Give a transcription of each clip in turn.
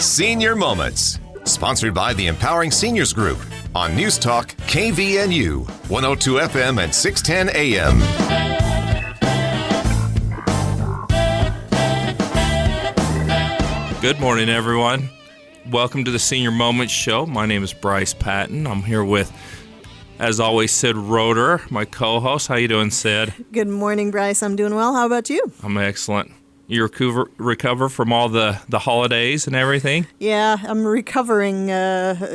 Senior Moments, sponsored by the Empowering Seniors Group on News Talk KVNU, 102 FM and 610 AM. Good morning, everyone. Welcome to the Senior Moments Show. My name is Bryce Patton. I'm here with, as always, Sid Roeder, my co-host. How you doing, Sid? Good morning, Bryce. I'm doing well. How about you? I'm excellent. You recover from all the holidays and everything? Yeah, I'm recovering,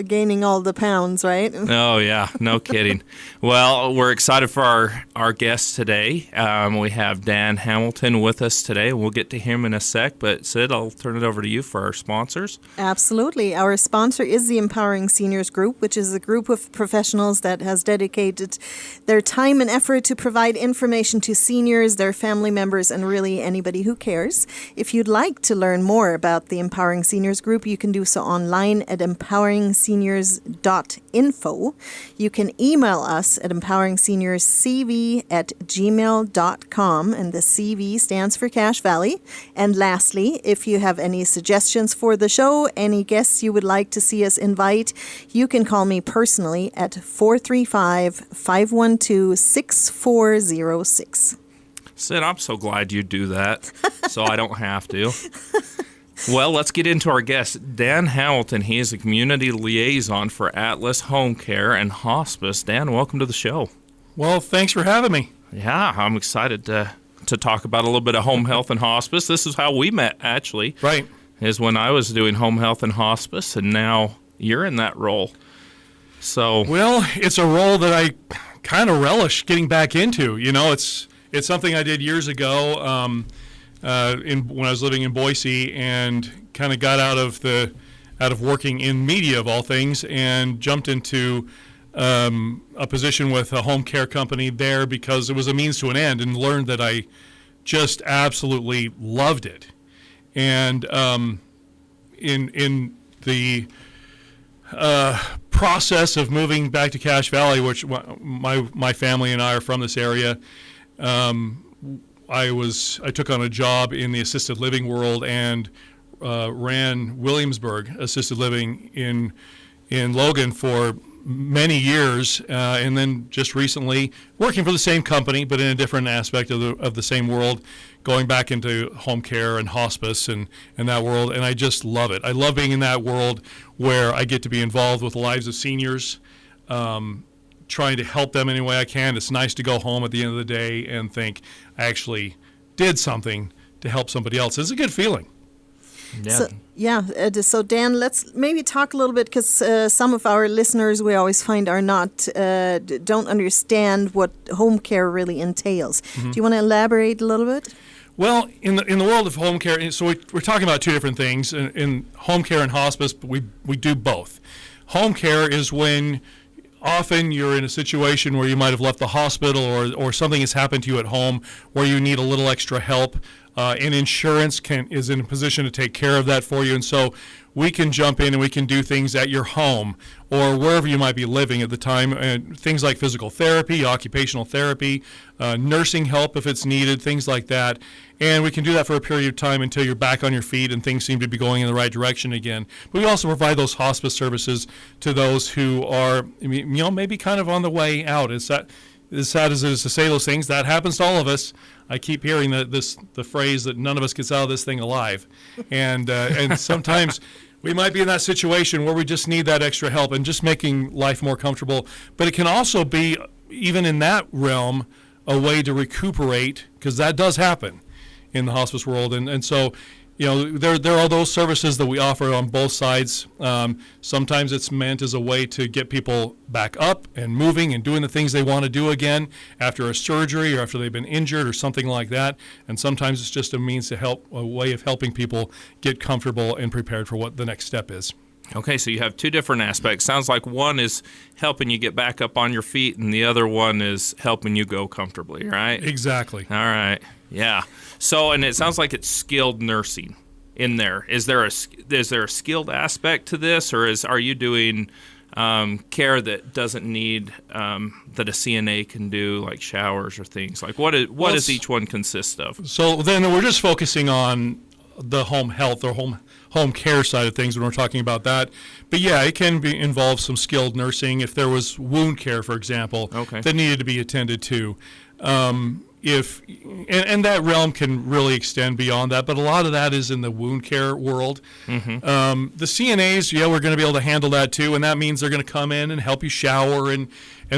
gaining all the pounds, right? Oh, yeah. No kidding. Well, we're excited for our guest today. We have Dan Hamilton with us today. We'll get to him in a sec, but Sid, I'll turn it over to you for our sponsors. Absolutely. Our sponsor is the Empowering Seniors Group, which is a group of professionals that has dedicated their time and effort to provide information to seniors, their family members, and really anybody who cares. If you'd like to learn more about the Empowering Seniors Group, you can do so online at empoweringseniors.info. You can email us at empoweringseniors.cv@gmail.com, and the CV stands for Cache Valley. And lastly, if you have any suggestions for the show, any guests you would like to see us invite, you can call me personally at 435-512-6406. Sid, I'm so glad you do that, so I don't have to. Well, let's get into our guest. Dan Hamilton, he is a community liaison for Atlas Home Care and Hospice. Dan, welcome to the show. Well, thanks for having me. Yeah, I'm excited to talk about a little bit of home health and hospice. This is how we met, actually. Right. Is when I was doing home health and hospice, and now you're in that role. So, well, it's a role that I kind of relish getting back into. You know, it's something I did years ago when I was living in Boise, and kind of got out of working in media of all things, and jumped into a position with a home care company there because it was a means to an end, and learned that I just absolutely loved it. And in the process of moving back to Cache Valley, which my family and I are from this area. I took on a job in the assisted living world and ran Williamsburg Assisted Living in Logan for many years, and then just recently working for the same company but in a different aspect of the same world, going back into home care and hospice and that world, and I just love it. I love being in that world where I get to be involved with the lives of seniors, trying to help them any way I can. It's nice to go home at the end of the day and think I actually did something to help somebody else. It's a good feeling. Yeah. So Dan, let's maybe talk a little bit, because some of our listeners we always find are don't understand what home care really entails. Mm-hmm. Do you want to elaborate a little bit? Well, in the world of home care, so we're talking about two different things. In home care and hospice, but we do both. Home care is when often you're in a situation where you might have left the hospital, or something has happened to you at home where you need a little extra help, and insurance is in a position to take care of that for you. And so we can jump in and we can do things at your home or wherever you might be living at the time, and things like physical therapy, occupational therapy, nursing help if it's needed, things like that. And we can do that for a period of time until you're back on your feet and things seem to be going in the right direction again. But we also provide those hospice services to those who are, maybe kind of on the way out. As sad as it is to say those things, that happens to all of us. I keep hearing the phrase that none of us gets out of this thing alive. And sometimes we might be in that situation where we just need that extra help and just making life more comfortable. But it can also be, even in that realm, a way to recuperate, because that does happen in the hospice world. And so, there are those services that we offer on both sides. Sometimes it's meant as a way to get people back up and moving and doing the things they want to do again after a surgery or after they've been injured or something like that. And sometimes it's just a means to help, a way of helping people get comfortable and prepared for what the next step is. Okay, so you have two different aspects. Sounds like one is helping you get back up on your feet, and the other one is helping you go comfortably, right? Exactly. All right. Yeah. So, and it sounds like it's skilled nursing in there. Is there a skilled aspect to this, or are you doing care that doesn't need that a CNA can do, like showers or things? Like what does each one consist of? So then we're just focusing on the home health or home care side of things when we're talking about that. But yeah, it can involve some skilled nursing if there was wound care, for example, that needed to be attended to. And that realm can really extend beyond that, but a lot of that is in the wound care world. The CNAs, we're going to be able to handle that too, and that means they're going to come in and help you shower and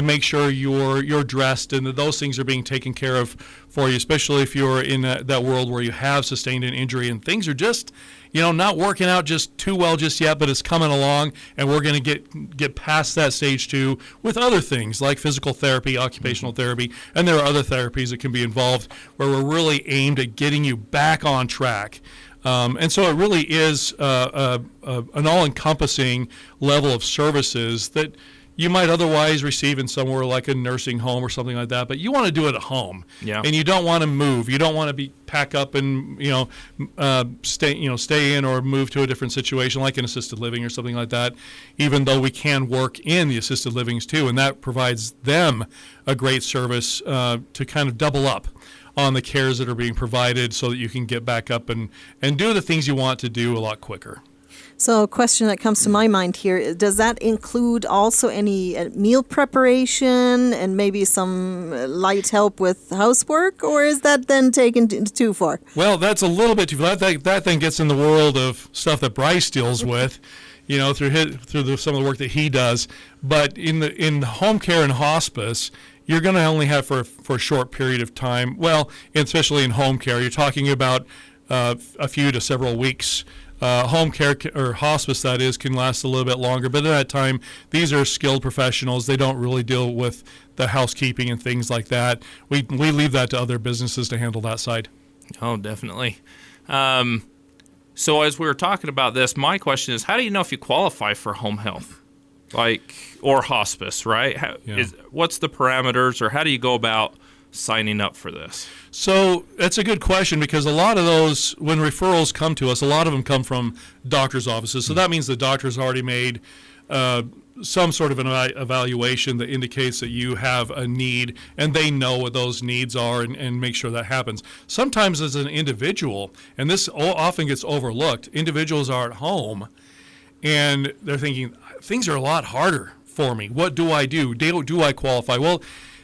make sure you're dressed and that those things are being taken care of for you, especially if you're in that world where you have sustained an injury and things are just not working out just too well just yet, but it's coming along, and we're going to get past that stage too with other things like physical therapy, occupational therapy, and there are other therapies that can be involved where we're really aimed at getting you back on track. And so it really is an all-encompassing level of services that you might otherwise receive in somewhere like a nursing home or something like that, but you want to do it at home. Yeah. And you don't want to move. You don't want to pack up and stay in or move to a different situation like an assisted living or something like that, even though we can work in the assisted livings too, and that provides them a great service to kind of double up on the cares that are being provided so that you can get back up and do the things you want to do a lot quicker. So a question that comes to my mind here, does that include also any meal preparation and maybe some light help with housework, or is that then taken too far? Well, that's a little bit too far. That thing gets in the world of stuff that Bryce deals with, through some of the work that he does. But in home care and hospice, you're going to only have for a short period of time. Well, especially in home care, you're talking about a few to several weeks. Home care or hospice, that is, can last a little bit longer. But at that time, these are skilled professionals. They don't really deal with the housekeeping and things like that. We leave that to other businesses to handle that side. Oh, definitely. So as we were talking about this, my question is, how do you know if you qualify for home health, or hospice, right? What's the parameters, or how do you go about signing up for this? So that's a good question, because a lot of those, when referrals come to us, a lot of them come from doctor's offices. So that means the doctor's already made some sort of an evaluation that indicates that you have a need, and they know what those needs are and make sure that happens. Sometimes as an individual, and this often gets overlooked, individuals are at home and they're thinking, things are a lot harder for me. What do I do? Do I qualify? Well,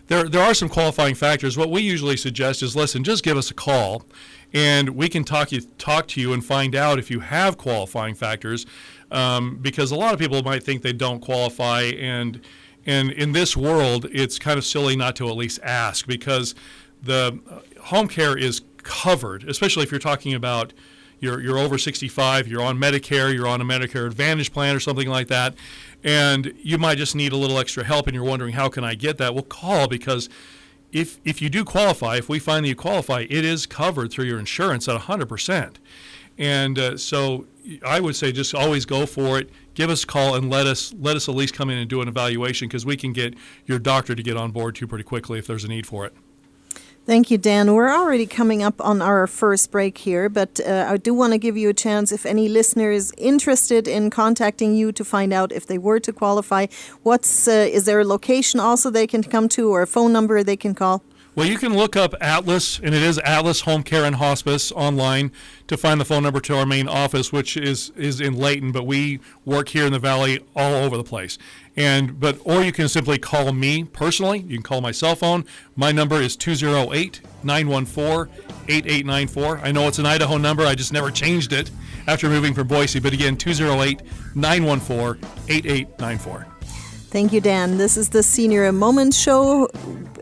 there are some qualifying factors. What we usually suggest is, listen, just give us a call, and we can talk to you and find out if you have qualifying factors, because a lot of people might think they don't qualify, and in this world, it's kind of silly not to at least ask, because the home care is covered, especially if you're talking about you're over 65, you're on Medicare, you're on a Medicare Advantage plan or something like that, and you might just need a little extra help and you're wondering, how can I get that? Well, call, because if you do qualify, if we find that you qualify, it is covered through your insurance at 100%. And so I would say just always go for it. Give us a call and let us at least come in and do an evaluation, because we can get your doctor to get on board too pretty quickly if there's a need for it. Thank you, Dan. We're already coming up on our first break here, but I do want to give you a chance, if any listener is interested in contacting you to find out if they were to qualify. Is there a location also they can come to, or a phone number they can call? Well, you can look up Atlas, and it is Atlas Home Care and Hospice online to find the phone number to our main office, which is in Layton, but we work here in the Valley all over the place. Or you can simply call me personally. You can call my cell phone. My number is 208-914-8894. I know it's an Idaho number. I just never changed it after moving from Boise. But again, 208-914-8894. Thank you, Dan. This is the Senior Moment Show.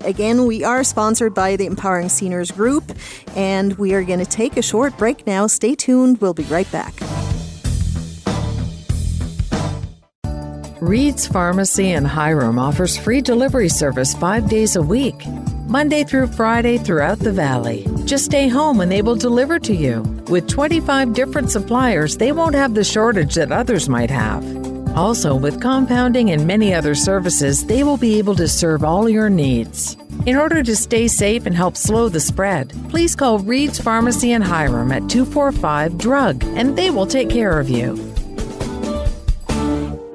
Again, we are sponsored by the Empowering Seniors Group, and we are going to take a short break now. Stay tuned. We'll be right back. Reed's Pharmacy in Hiram offers free delivery service 5 days a week, Monday through Friday throughout the Valley. Just stay home and they will deliver to you. With 25 different suppliers, they won't have the shortage that others might have. Also, with compounding and many other services, they will be able to serve all your needs. In order to stay safe and help slow the spread, please call Reed's Pharmacy in Hiram at 245-DRUG, and they will take care of you.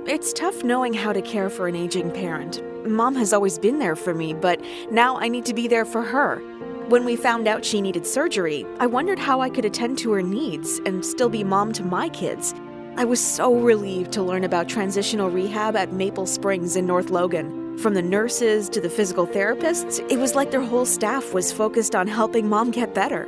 It's tough knowing how to care for an aging parent. Mom has always been there for me, but now I need to be there for her. When we found out she needed surgery, I wondered how I could attend to her needs and still be mom to my kids. I was so relieved to learn about transitional rehab at Maple Springs in North Logan. From the nurses to the physical therapists, it was like their whole staff was focused on helping mom get better.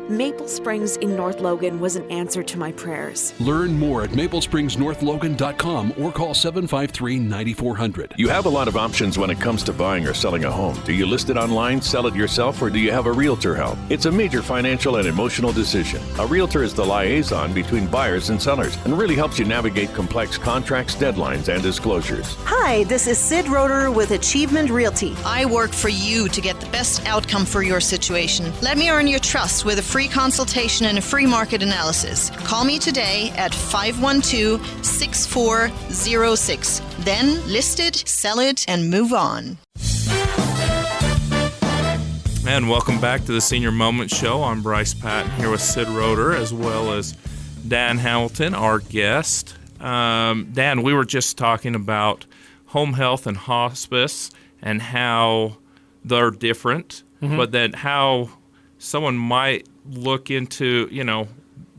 Maple Springs in North Logan was an answer to my prayers. Learn more at maplespringsnorthlogan.com or call 753-9400. You have a lot of options when it comes to buying or selling a home. Do you list it online, sell it yourself, or do you have a realtor help? It's a major financial and emotional decision. A realtor is the liaison between buyers and sellers and really helps you navigate complex contracts, deadlines, and disclosures. Hi, this is Sid Roeder with Achievement Realty. I work for you to get the best outcome for your situation. Let me earn your trust with a free consultation and a free market analysis. Call me today at 512-6406. Then list it, sell it, and move on. And welcome back to the Senior Moment Show. I'm Bryce Patton here with Sid Roeder as well as Dan Hamilton, our guest. Dan, we were just talking about home health and hospice and how they're different, but then how someone might look into,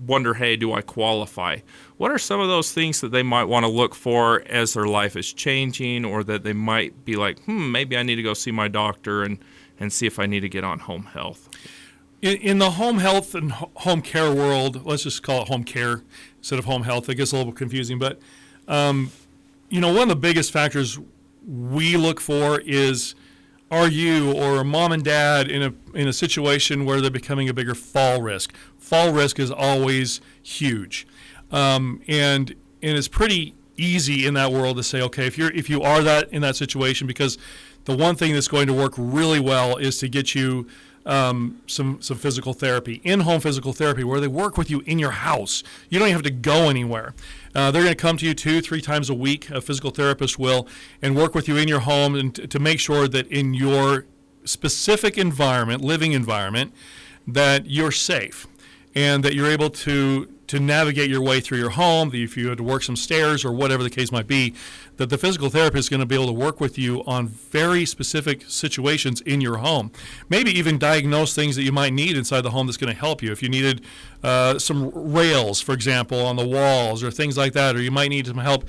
wonder, hey, do I qualify? What are some of those things that they might want to look for as their life is changing, or that they might be like, maybe I need to go see my doctor and see if I need to get on home health? In the home health and home care world, let's just call it home care instead of home health. It gets a little confusing, but one of the biggest factors we look for is, are you or mom and dad in a situation where they're becoming a bigger fall risk? Fall risk is always huge, and it's pretty easy in that world to say, okay, if you are in that situation, because the one thing that's going to work really well is to get you some physical therapy, in-home physical therapy, where they work with you in your house. You don't even have to go anywhere. They're going to come to you 2-3 times a week, a physical therapist will, and work with you in your home and to make sure that in your specific environment, living environment, that you're safe and that you're able to navigate your way through your home. If you had to work some stairs or whatever the case might be, that the physical therapist is going to be able to work with you on very specific situations in your home. Maybe even diagnose things that you might need inside the home that's going to help you. If you needed some rails, for example, on the walls or things like that, or you might need some help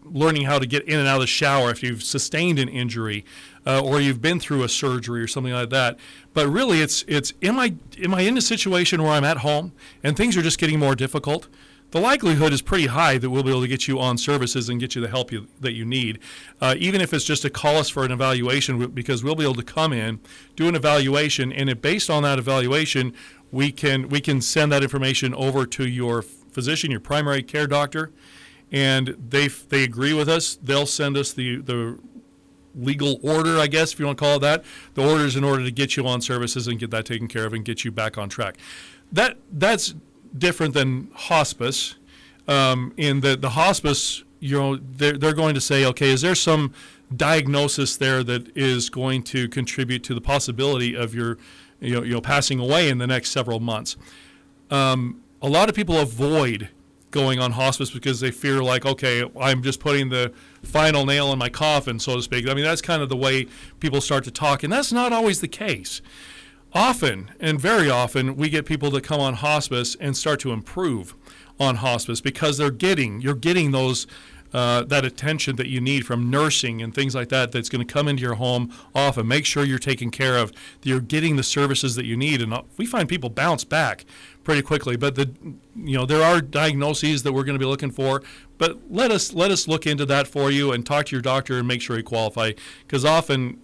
learning how to get in and out of the shower if you've sustained an injury or you've been through a surgery or something like that. But really, it's am I in a situation where I'm at home and things are just getting more difficult? The likelihood is pretty high that we'll be able to get you on services and get you the help that you need, even if it's just to call us for an evaluation, because we'll be able to come in, do an evaluation, and based on that evaluation, we can send that information over to your physician, your primary care doctor, and they agree with us. They'll send us the legal order, I guess, if you want to call it that, the orders in order to get you on services and get that taken care of and get you back on track. That's different than hospice. In the hospice, they're going to say, okay, is there some diagnosis there that is going to contribute to the possibility of your passing away in the next several months? A lot of people avoid going on hospice because they fear like, okay, I'm just putting the final nail in my coffin, so to speak. I mean, that's kind of the way people start to talk, and that's not always the case. Often, and very often, we get people that come on hospice and start to improve on hospice because you're getting those that attention that you need from nursing and things like that that's going to come into your home often. Make sure you're taken care of, that you're getting the services that you need, and we find people bounce back pretty quickly. But there are diagnoses that we're going to be looking for. But let us look into that for you and talk to your doctor and make sure you qualify, because often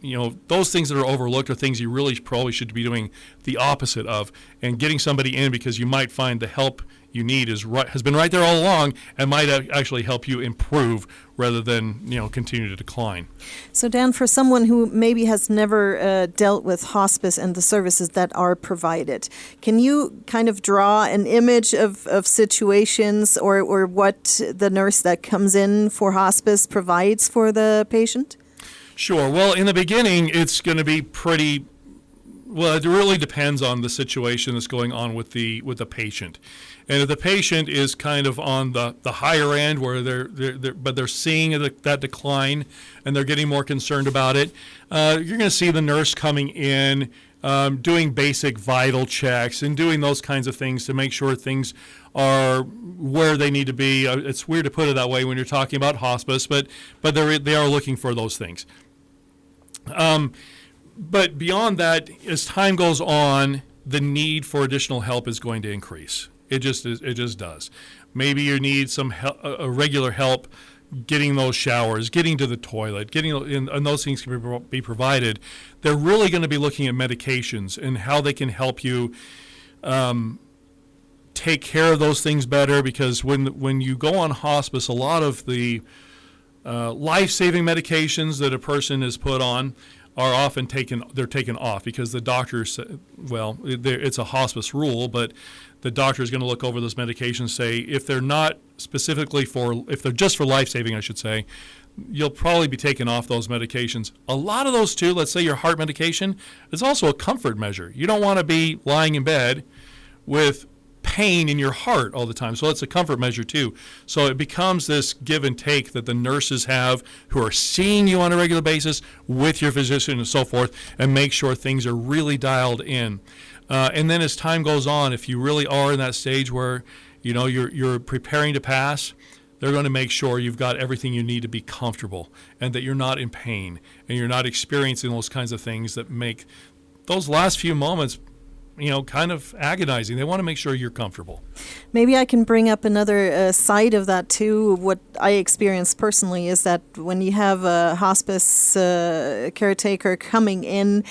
those things that are overlooked are things you really probably should be doing the opposite of, and getting somebody in because you might find the help you need has been right there all along and might actually help you improve rather than continue to decline. So Dan, for someone who maybe has never dealt with hospice and the services that are provided, can you kind of draw an image of situations or what the nurse that comes in for hospice provides for the patient? Sure. Well, in the beginning, it's going to be it really depends on the situation that's going on with the patient. And if the patient is kind of on the higher end where they're seeing that decline and they're getting more concerned about it, you're going to see the nurse coming in doing basic vital checks and doing those kinds of things to make sure things are where they need to be. It's weird to put it that way when you're talking about hospice, but they are looking for those things. But beyond that, as time goes on, the need for additional help is going to increase. It just does. Maybe you need some regular help getting those showers, getting to the toilet, and those things can be provided. They're really going to be looking at medications and how they can help you take care of those things better, because when you go on hospice, a lot of the life-saving medications that a person is put on are often taken off because the doctors, it's a hospice rule, but the doctor is going to look over those medications, say if they're not specifically if they're just for life-saving, I should say, you'll probably be taking off those medications. A lot of those too, let's say your heart medication, is also a comfort measure. You don't want to be lying in bed with pain in your heart all the time. So it's a comfort measure too. So it becomes this give and take that the nurses have, who are seeing you on a regular basis with your physician and so forth, and make sure things are really dialed in. And then as time goes on, if you really are in that stage where you're preparing to pass, they're going to make sure you've got everything you need to be comfortable and that you're not in pain and you're not experiencing those kinds of things that make those last few moments kind of agonizing. They want to make sure you're comfortable. Maybe I can bring up another side of that too. What I experienced personally is that when you have a hospice caretaker coming in,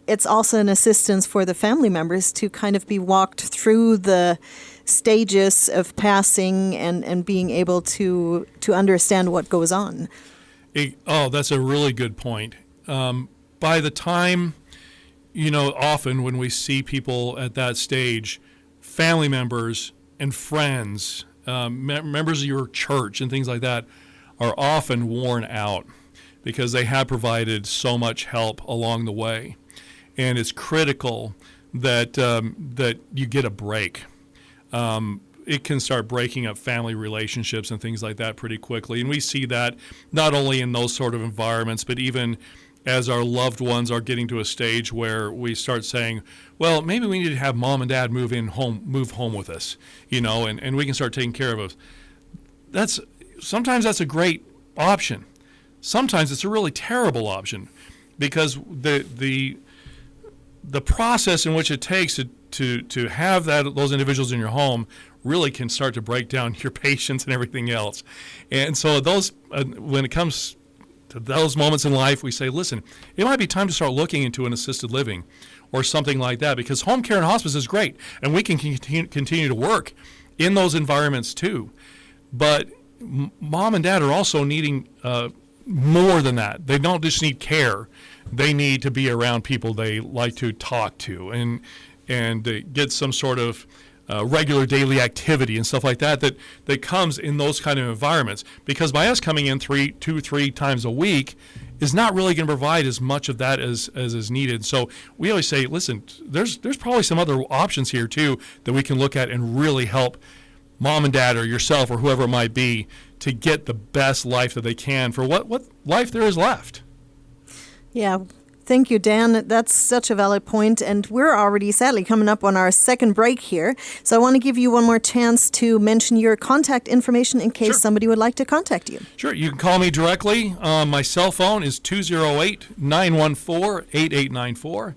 it's also an assistance for the family members to kind of be walked through the stages of passing and being able to understand what goes on. That's a really good point. By the time often when we see people at that stage, family members and friends, members of your church and things like that are often worn out because they have provided so much help along the way. And it's critical that you get a break. It can start breaking up family relationships and things like that pretty quickly. And we see that not only in those sort of environments, but even as our loved ones are getting to a stage where we start saying, well, maybe we need to have mom and dad move home with us, and we can start taking care of us. Sometimes that's a great option. Sometimes it's a really terrible option, because the process in which it takes to have those individuals in your home really can start to break down your patience and everything else. And so when it comes to those moments in life, we say, listen, it might be time to start looking into an assisted living or something like that, because home care and hospice is great, and we can continue to work in those environments too. But mom and dad are also needing more than that. They don't just need care. They need to be around people they like to talk to and get some sort of regular daily activity and stuff like that comes in those kind of environments. Because by us coming in 2-3 times a week is not really going to provide as much of that as is needed. So we always say, listen, there's probably some other options here too that we can look at and really help mom and dad or yourself or whoever it might be to get the best life that they can for what life there is left. Yeah. Thank you, Dan. That's such a valid point, and we're already sadly coming up on our second break here. So I want to give you one more chance to mention your contact information in case somebody would like to contact you. Sure. You can call me directly. My cell phone is 208-914-8894.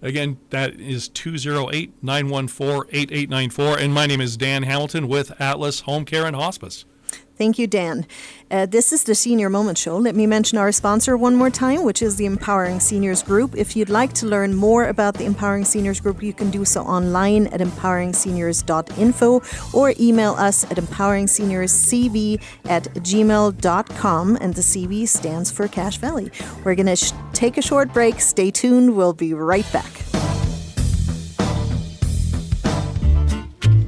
Again, that is 208-914-8894. And my name is Dan Hamilton with Atlas Home Care and Hospice. Thank you, Dan. This is the Senior Moment Show. Let me mention our sponsor one more time, which is the Empowering Seniors Group. If you'd like to learn more about the Empowering Seniors Group, you can do so online at empoweringseniors.info or email us at empoweringseniorscv@gmail.com, and the CV stands for Cache Valley. We're going to take a short break. Stay tuned. We'll be right back.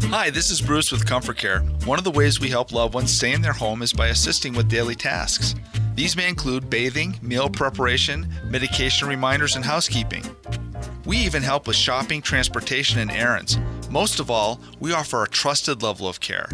Hi, this is Bruce with Comfort Care. One of the ways we help loved ones stay in their home is by assisting with daily tasks. These may include bathing, meal preparation, medication reminders, and housekeeping. We even help with shopping, transportation, and errands. Most of all, we offer a trusted level of care.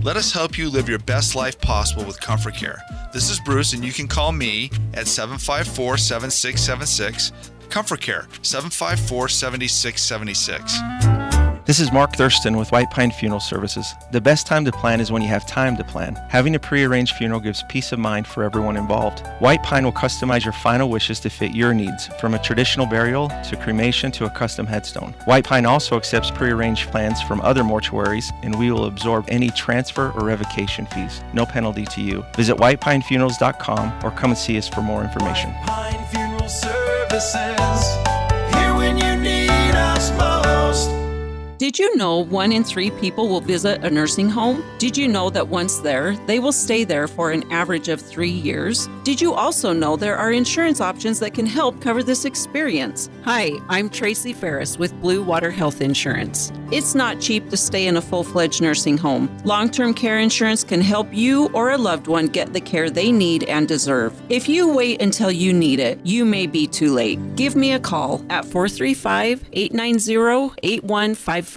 Let us help you live your best life possible with Comfort Care. This is Bruce, and you can call me at 754-7676. Comfort Care, 754-7676. This is Mark Thurston with White Pine Funeral Services. The best time to plan is when you have time to plan. Having a prearranged funeral gives peace of mind for everyone involved. White Pine will customize your final wishes to fit your needs, from a traditional burial to cremation to a custom headstone. White Pine also accepts prearranged plans from other mortuaries, and we will absorb any transfer or revocation fees. No penalty to you. Visit whitepinefunerals.com or come and see us for more information. White Pine Funeral Services, here when you need us most. Did you know 1 in 3 people will visit a nursing home? Did you know that once there, they will stay there for an average of 3 years? Did you also know there are insurance options that can help cover this experience? Hi, I'm Tracy Ferris with Blue Water Health Insurance. It's not cheap to stay in a full-fledged nursing home. Long-term care insurance can help you or a loved one get the care they need and deserve. If you wait until you need it, you may be too late. Give me a call at 435-890-8155.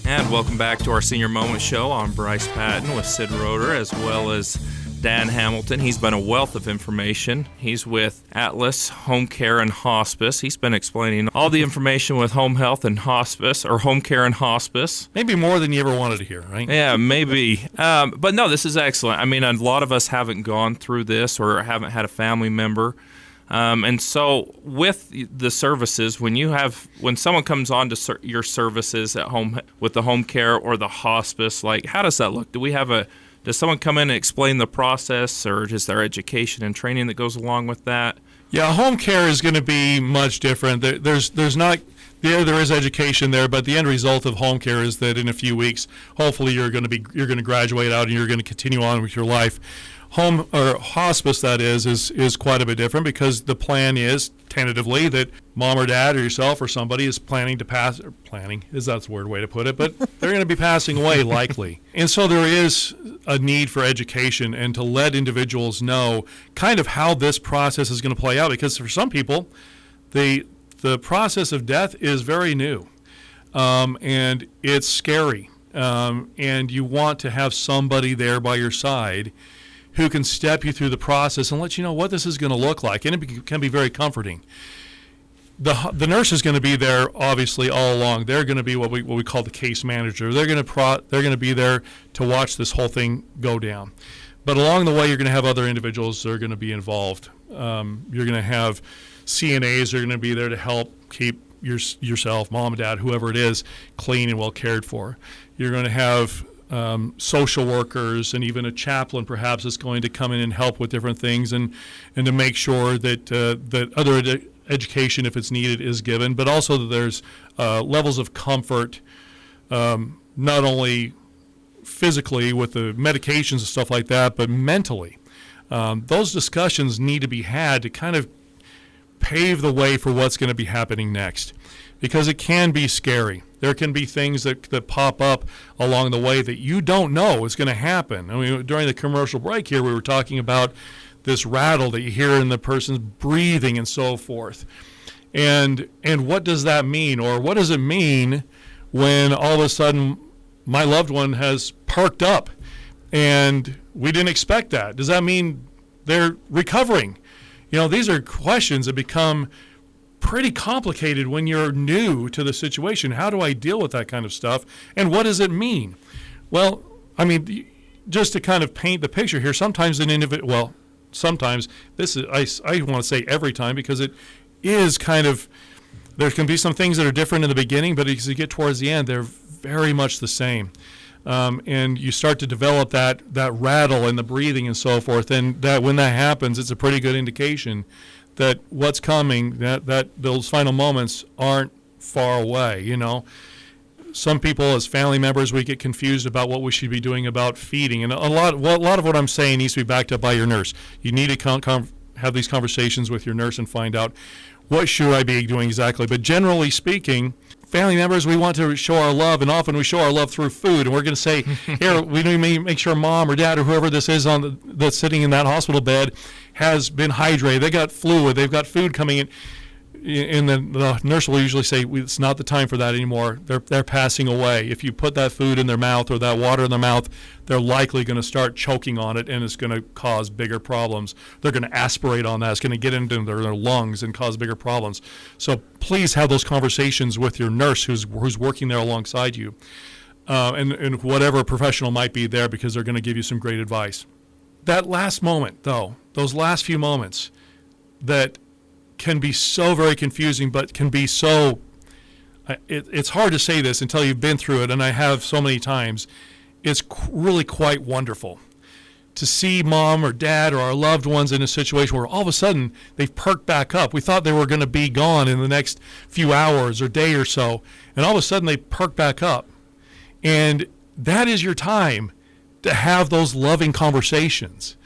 And welcome back to our Senior Moment Show. I'm Bryce Patton with Sid Roeder, as well as Dan Hamilton. He's been a wealth of information. He's with Atlas Home Care and Hospice. He's been explaining all the information with home health and hospice, or home care and hospice. Maybe more than you ever wanted to hear, right? Yeah, maybe. But no, this is excellent. I mean, a lot of us haven't gone through this or haven't had a family member. And so with the services, when someone comes on to your services at home with the home care or the hospice, like, how does that look? Does someone come in and explain the process, or is there education and training that goes along with that? Yeah, home care is going to be much different. There is education there, but the end result of home care is that in a few weeks, hopefully you're going to graduate out and you're going to continue on with your life. Home or hospice, that is quite a bit different, because the plan is tentatively that mom or dad or yourself or somebody is planning to pass, or planning is that's the word way to put it, but they're going to be passing away likely. And so there is a need for education and to let individuals know kind of how this process is going to play out, because for some people, the process of death is very new, and it's scary, and you want to have somebody there by your side who can step you through the process and let you know what this is going to look like, and it can be very comforting. The nurse is going to be there, obviously, all along. They're going to be what we call the case manager. They're going to be there to watch this whole thing go down. But along the way, you're going to have other individuals that are going to be involved. You're going to have CNAs that are going to be there to help keep yourself, mom and dad, whoever it is, clean and well cared for. You're going to have social workers and even a chaplain perhaps is going to come in and help with different things and to make sure that other education, if it's needed, is given, but also that there's levels of comfort, not only physically with the medications and stuff like that, but mentally. Those discussions need to be had to kind of pave the way for what's going to be happening next, because it can be scary. There can be things that pop up along the way that you don't know is going to happen. I mean, during the commercial break here, we were talking about this rattle that you hear in the person's breathing and so forth. And what does that mean? Or what does it mean when all of a sudden my loved one has perked up and we didn't expect that? Does that mean they're recovering? You know, these are questions that become pretty complicated when you're new to the situation. How do I deal with that kind of stuff? And what does it mean? Well, I mean, just to kind of paint the picture here, sometimes sometimes this is, I want to say every time, because it is kind of, there can be some things that are different in the beginning, but as you get towards the end, they're very much the same. And you start to develop that rattle and the breathing and so forth, and that when that happens, it's a pretty good indication that what's coming, that those final moments aren't far away. You know, some people as family members, we get confused about what we should be doing about feeding, and a lot of what I'm saying needs to be backed up by your nurse. You need to have these conversations with your nurse and find out what should I be doing exactly. But generally speaking, family members, we want to show our love, and often we show our love through food. And we're going to say, here, we need to make sure mom or dad or whoever this is that's sitting in that hospital bed has been hydrated. They got fluid. They've got food coming in. and then the nurse will usually say, it's not the time for that anymore. They're passing away. If you put that food in their mouth or that water in their mouth, they're likely going to start choking on it, and it's going to cause bigger problems. They're going to aspirate on that. It's going to get into their lungs and cause bigger problems. So please have those conversations with your nurse who's working there alongside you, and whatever professional might be there, because they're going to give you some great advice. That last moment, though, those last few moments that can be so very confusing, but can be so, it's hard to say this until you've been through it, and I have so many times. It's really quite wonderful to see mom or dad or our loved ones in a situation where all of a sudden they've perked back up. We thought they were going to be gone in the next few hours or day or so, and all of a sudden they perk back up. And that is your time to have those loving conversations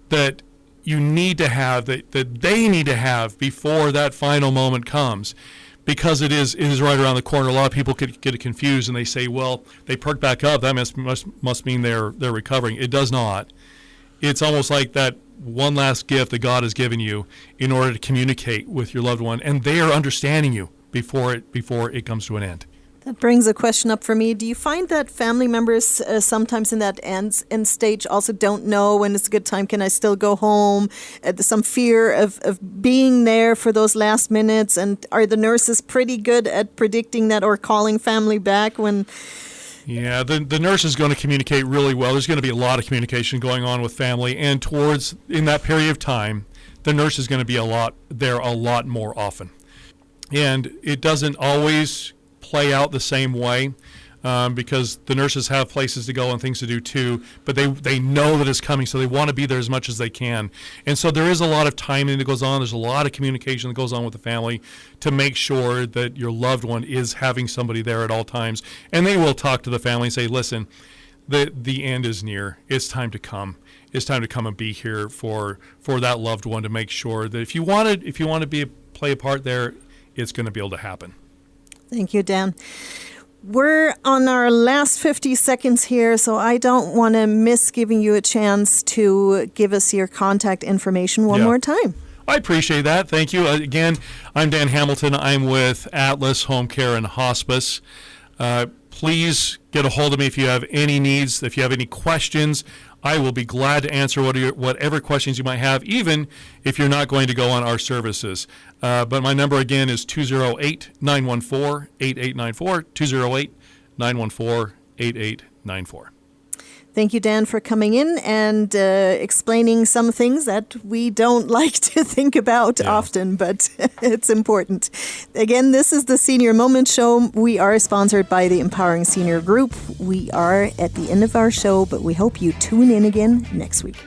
that you need to have, that they need to have before that final moment comes, because it is right around the corner. A lot of people could get confused and they say, well, they perk back up, that must mean they're recovering. It does not. It's almost like that one last gift that God has given you in order to communicate with your loved one, and they are understanding you before it comes to an end. That brings a question up for me. Do you find that family members sometimes in that end stage also don't know when it's a good time? Can I still go home? Some fear of being there for those last minutes. And are the nurses pretty good at predicting that or calling family back when... Yeah, the nurse is going to communicate really well. There's going to be a lot of communication going on with family. And in that period of time, the nurse is going to be a lot more often. And it doesn't always play out the same way, because the nurses have places to go and things to do too, but they know that it's coming, so they want to be there as much as they can. And so there is a lot of timing that goes on. There's a lot of communication that goes on with the family to make sure that your loved one is having somebody there at all times. And they will talk to the family and say, listen, the end is near. It's time to come. It's time to come and be here for that loved one, to make sure that if you want to play a part there, it's going to be able to happen. Thank you, Dan. We're on our last 50 seconds here, so I don't want to miss giving you a chance to give us your contact information one more time. I appreciate that. Thank you. Again, I'm Dan Hamilton. I'm with Atlas Home Care and Hospice. Please get a hold of me if you have any needs, if you have any questions. I will be glad to answer whatever questions you might have, even if you're not going to go on our services. But my number again is 208-914-8894, 208-914-8894. Thank you, Dan, for coming in and explaining some things that we don't like to think about often, but it's important. Again, this is the Senior Moment Show. We are sponsored by the Empowering Senior Group. We are at the end of our show, but we hope you tune in again next week.